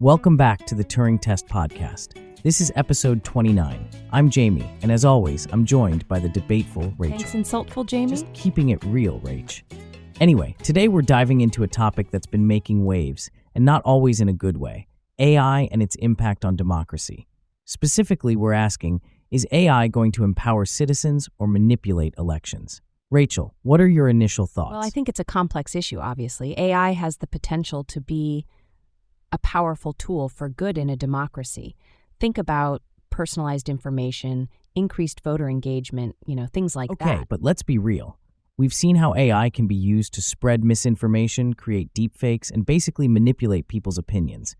Welcome back to the Turing Test Podcast. This is episode 29. I'm Jamie, and as always, I'm joined by the debateful Rachel. Thanks, insultful Jamie. Just keeping it real, Rach. Anyway, today we're diving into a topic that's been making waves, and not always in a good way: AI and its impact on democracy. Specifically, we're asking, is AI going to empower citizens or manipulate elections? Rachel, what are your initial thoughts? Well, I think it's a complex issue, obviously. AI has the potential to be a powerful tool for good in a democracy. Think about personalized information, increased voter engagement, things like that. Okay, but let's be real. We've seen how AI can be used to spread misinformation, create deepfakes, and basically manipulate people's opinions.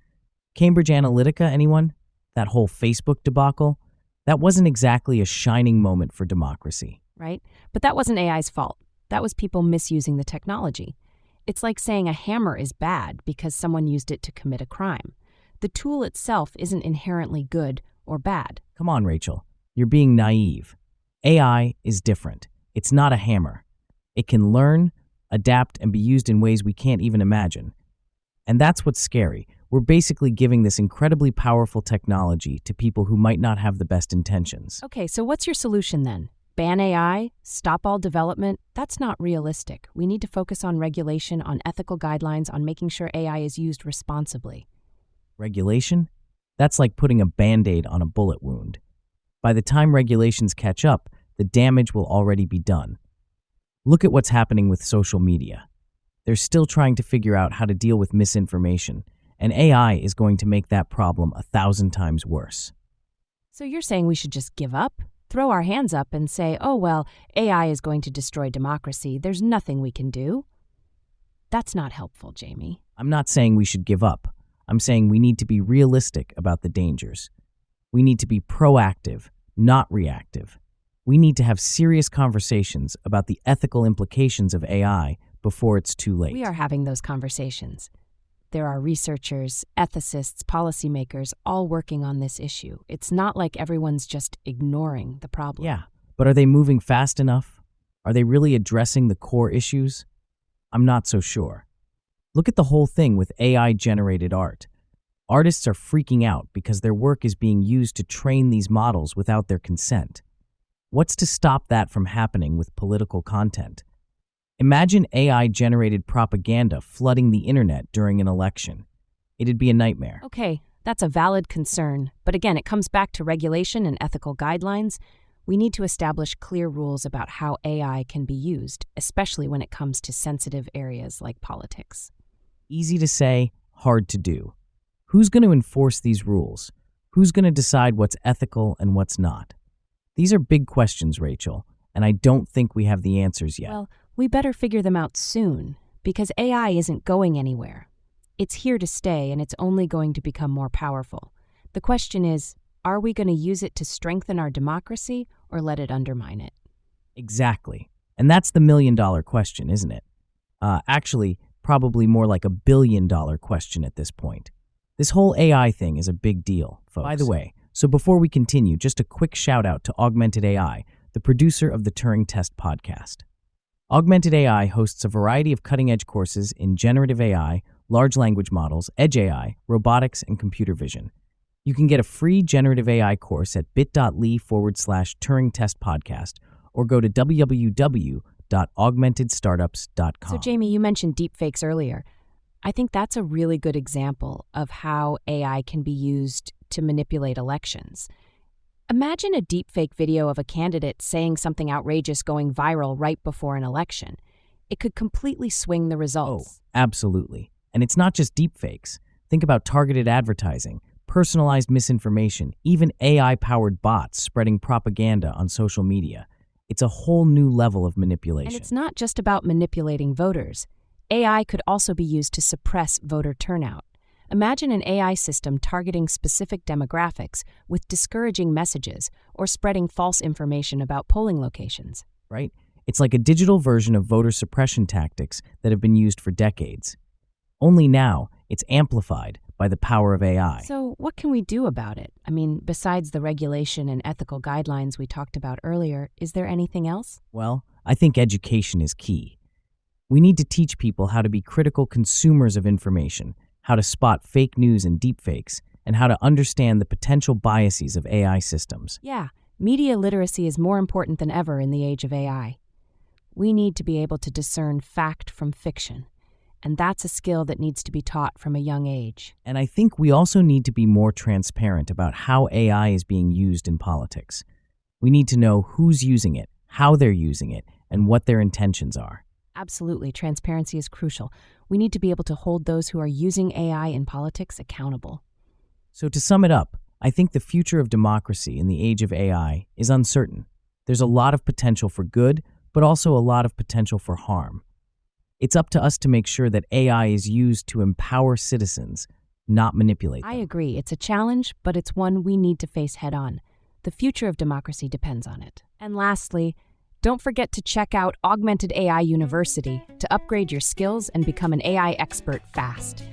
Cambridge Analytica, anyone? That whole Facebook debacle? That wasn't exactly a shining moment for democracy. Right? But that wasn't AI's fault. That was people misusing the technology. It's like saying a hammer is bad because someone used it to commit a crime. The tool itself isn't inherently good or bad. Come on, Rachel. You're being naive. AI is different. It's not a hammer. It can learn, adapt, and be used in ways we can't even imagine. And that's what's scary. We're basically giving this incredibly powerful technology to people who might not have the best intentions. Okay, so what's your solution then? Ban AI? Stop all development? That's not realistic. We need to focus on regulation, on ethical guidelines, on making sure AI is used responsibly. Regulation? That's like putting a Band-Aid on a bullet wound. By the time regulations catch up, the damage will already be done. Look at what's happening with social media. They're still trying to figure out how to deal with misinformation, and AI is going to make that problem 1,000 times worse. So you're saying we should just give up? Throw our hands up and say, oh, well, AI is going to destroy democracy. There's nothing we can do. That's not helpful, Jamie. I'm not saying we should give up. I'm saying we need to be realistic about the dangers. We need to be proactive, not reactive. We need to have serious conversations about the ethical implications of AI before it's too late. We are having those conversations. There are researchers, ethicists, policymakers all working on this issue. It's not like everyone's just ignoring the problem. Yeah, but are they moving fast enough? Are they really addressing the core issues? I'm not so sure. Look at the whole thing with AI-generated art. Artists are freaking out because their work is being used to train these models without their consent. What's to stop that from happening with political content? Imagine AI-generated propaganda flooding the internet during an election. It'd be a nightmare. Okay, that's a valid concern. But again, it comes back to regulation and ethical guidelines. We need to establish clear rules about how AI can be used, especially when it comes to sensitive areas like politics. Easy to say, hard to do. Who's going to enforce these rules? Who's going to decide what's ethical and what's not? These are big questions, Rachel, and I don't think we have the answers yet. Well, we better figure them out soon, because AI isn't going anywhere. It's here to stay, and it's only going to become more powerful. The question is, are we going to use it to strengthen our democracy or let it undermine it? Exactly. And that's the million-dollar question, isn't it? Actually, probably more like $1 billion question at this point. This whole AI thing is a big deal, folks. By the way, so before we continue, just a quick shout-out to Augmented AI, the producer of the Turing Test Podcast. Augmented AI hosts a variety of cutting-edge courses in generative AI, large language models, edge AI, robotics, and computer vision. You can get a free generative AI course at bit.ly/Turing Test Podcast or go to www.augmentedstartups.com. So, Jamie, you mentioned deepfakes earlier. I think that's a really good example of how AI can be used to manipulate elections. Imagine a deepfake video of a candidate saying something outrageous going viral right before an election. It could completely swing the results. Oh, absolutely. And it's not just deepfakes. Think about targeted advertising, personalized misinformation, even AI-powered bots spreading propaganda on social media. It's a whole new level of manipulation. And it's not just about manipulating voters. AI could also be used to suppress voter turnout. Imagine an AI system targeting specific demographics with discouraging messages or spreading false information about polling locations. Right? It's like a digital version of voter suppression tactics that have been used for decades. Only now, it's amplified by the power of AI. So what can we do about it? I mean, besides the regulation and ethical guidelines we talked about earlier, is there anything else? Well, I think education is key. We need to teach people how to be critical consumers of information, how to spot fake news and deepfakes, and how to understand the potential biases of AI systems. Yeah, media literacy is more important than ever in the age of AI. We need to be able to discern fact from fiction, and that's a skill that needs to be taught from a young age. And I think we also need to be more transparent about how AI is being used in politics. We need to know who's using it, how they're using it, and what their intentions are. Absolutely, transparency is crucial. We need to be able to hold those who are using AI in politics accountable. So to sum it up, I think the future of democracy in the age of AI is uncertain. There's a lot of potential for good, but also a lot of potential for harm. It's up to us to make sure that AI is used to empower citizens, not manipulate them. I agree. It's a challenge, but it's one we need to face head on. The future of democracy depends on it. And lastly, don't forget to check out Augmented AI University to upgrade your skills and become an AI expert fast.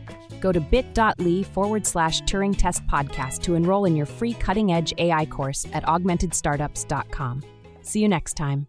Go to bit.ly/Turing Test Podcast to enroll in your free cutting-edge AI course at augmentedstartups.com. See you next time.